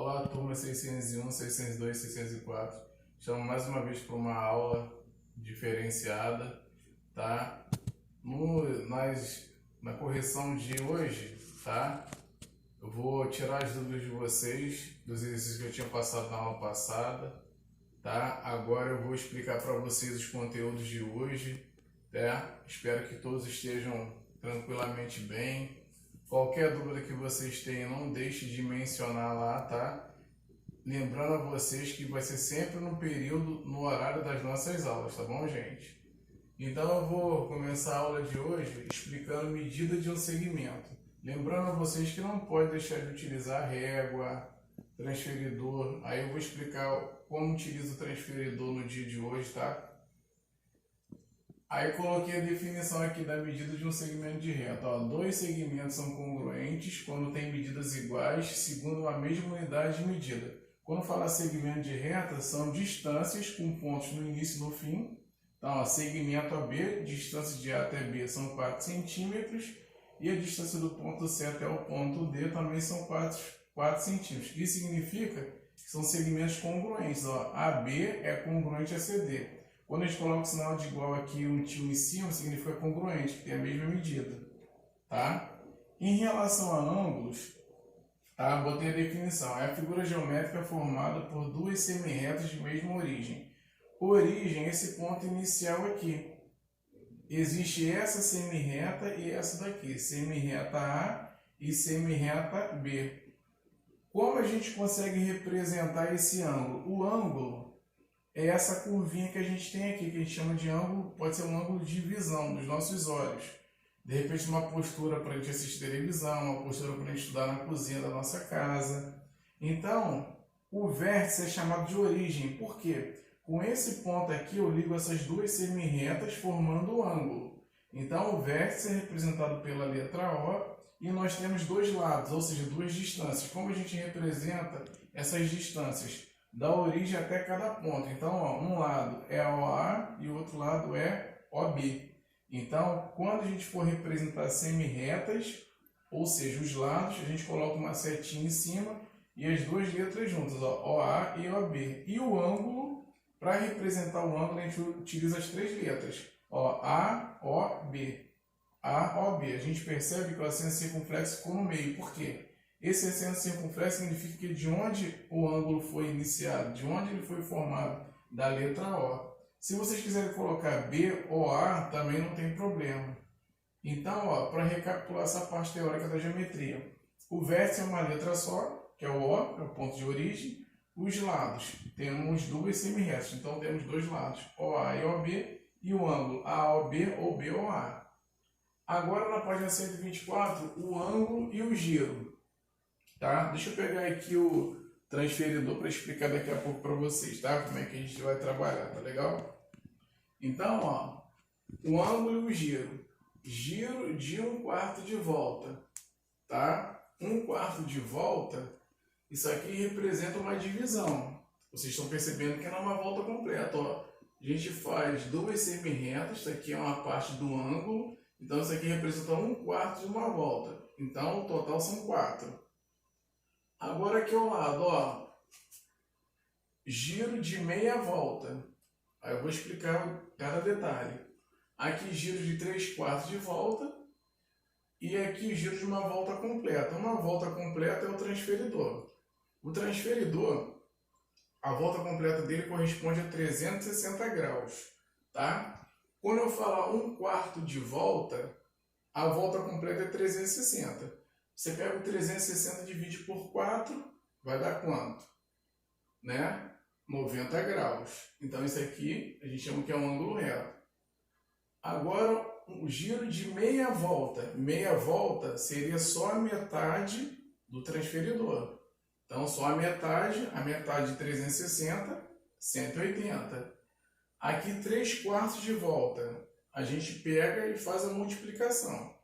Olá, turma 601, 602, 604. Estamos mais uma vez para uma aula diferenciada, tá? Na correção de hoje, tá? Eu vou tirar as dúvidas de vocês dos exercícios que eu tinha passado na aula passada, tá? Agora eu vou explicar para vocês os conteúdos de hoje, tá? Espero que todos estejam tranquilamente bem. Qualquer dúvida que vocês tenham, não deixe de mencionar lá, tá? Lembrando a vocês que vai ser sempre no horário das nossas aulas, tá bom, gente? Então eu vou começar a aula de hoje explicando medida de um segmento. Lembrando a vocês que não pode deixar de utilizar régua, transferidor. Aí eu vou explicar como utiliza o transferidor no dia de hoje, tá? Aí coloquei a definição aqui da medida de um segmento de reta. Ó, dois segmentos são congruentes quando têm medidas iguais segundo a mesma unidade de medida. Quando fala segmento de reta, são distâncias com pontos no início e no fim. Então, ó, segmento AB, distância de A até B são 4 centímetros e a distância do ponto C até o ponto D também são 4 centímetros. Isso significa que são segmentos congruentes. Ó, AB é congruente a CD. Quando a gente coloca o sinal de igual aqui, um tio em cima, significa congruente, que tem a mesma medida, tá? Em relação a ângulos, tá? Botei a definição. É a figura geométrica formada por duas semirretas de mesma origem. Origem, esse ponto inicial aqui. Existe essa semirreta e essa daqui, semirreta A e semirreta B. Como a gente consegue representar esse ângulo? O ângulo é essa curvinha que a gente tem aqui, que a gente chama de ângulo, pode ser um ângulo de visão dos nossos olhos. De repente uma postura para a gente assistir televisão, uma postura para a gente estudar na cozinha da nossa casa. Então, o vértice é chamado de origem. Por quê? Com esse ponto aqui eu ligo essas duas semirretas formando o ângulo. Então o vértice é representado pela letra O e nós temos dois lados, ou seja, duas distâncias. Como a gente representa essas distâncias? Da origem até cada ponto. Então, ó, um lado é OA e o outro lado é OB. Então, quando a gente for representar semirretas, ou seja, os lados, a gente coloca uma setinha em cima e as duas letras juntas, ó, OA e OB. E o ângulo, para representar o ângulo, a gente utiliza as três letras, ó, AOB. AOB. A gente percebe que o acento circunflexo ficou no meio. Por quê? Esse acento circunflexo significa que de onde o ângulo foi iniciado, de onde ele foi formado, da letra O. Se vocês quiserem colocar B ou A, também não tem problema. Então, para recapitular essa parte teórica da geometria, o vértice é uma letra só, que é o O, é o ponto de origem. Os lados, temos duas semirretas, então temos dois lados, OA e OB, e o ângulo AOB ou BOA. Agora, na página 124, o ângulo e o giro. Tá? Deixa eu pegar aqui o transferidor para explicar daqui a pouco para vocês, tá? Como é que a gente vai trabalhar, tá legal? Então, ó, o ângulo e o giro. Giro de 1/4 de volta, tá? 1/4 de volta, isso aqui representa uma divisão. Vocês estão percebendo que não é uma volta completa, ó. A gente faz duas semirretas, isso aqui é uma parte do ângulo, então isso aqui representa 1/4 de uma volta. Então, o total são 4. Agora aqui ao lado, ó, giro de meia volta. Aí eu vou explicar cada detalhe. Aqui giro de 3/4 de volta e aqui giro de uma volta completa. Uma volta completa é o transferidor. O transferidor, a volta completa dele corresponde a 360 graus, tá? Quando eu falar 1/4 de volta, a volta completa é 360. Você pega o 360 e divide por 4, vai dar quanto? Né? 90 graus. Então, isso aqui a gente chama que é um ângulo reto. Agora, o giro de meia volta. Meia volta seria só a metade do transferidor. Então, só a metade de 360, 180. Aqui, 3/4 de volta. A gente pega e faz a multiplicação.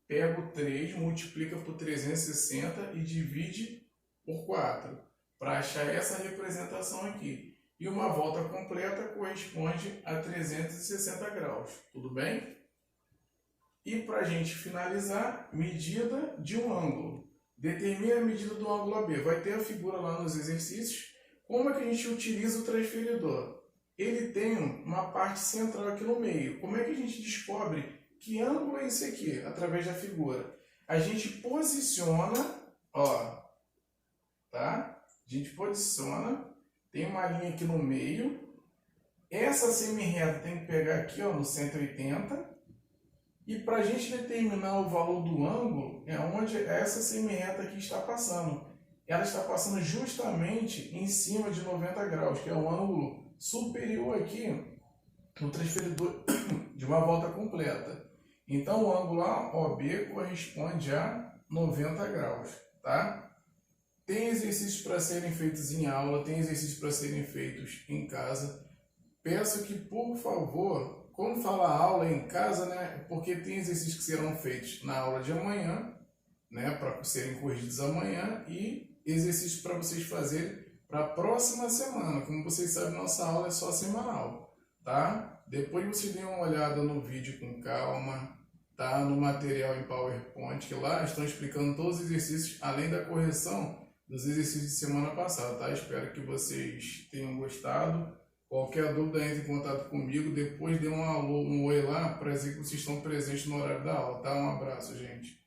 Pega o 3, multiplica por 360 e divide por 4, para achar essa representação aqui. E uma volta completa corresponde a 360 graus, tudo bem? E para a gente finalizar, medida de um ângulo. determina a medida do ângulo AB. Vai ter a figura lá nos exercícios. Como é que a gente utiliza o transferidor? Ele tem uma parte central aqui no meio. Como é que a gente descobre que ângulo é esse aqui? Através da figura. A gente posiciona, ó, tá? A gente posiciona, tem uma linha aqui no meio. Essa semi-reta tem que pegar aqui, ó, no 180. E para a gente determinar o valor do ângulo, é onde essa semi-reta aqui está passando. Ela está passando justamente em cima de 90 graus, que é o ângulo superior aqui no transferidor de uma volta completa. Então, o ângulo AOB corresponde a 90 graus, tá? Tem exercícios para serem feitos em aula, tem exercícios para serem feitos em casa. Peço que, por favor, quando fala aula em casa, né, porque tem exercícios que serão feitos na aula de amanhã, né, para serem corrigidos amanhã, e exercícios para vocês fazerem para a próxima semana. Como vocês sabem, nossa aula é só semanal, tá? Depois vocês deem uma olhada no vídeo com calma, tá? No material em PowerPoint, que lá estão explicando todos os exercícios, além da correção dos exercícios de semana passada, tá? Espero que vocês tenham gostado. Qualquer dúvida, entre em contato comigo. Depois dê um oi lá para dizer que vocês estão presentes no horário da aula, tá? Um abraço, gente.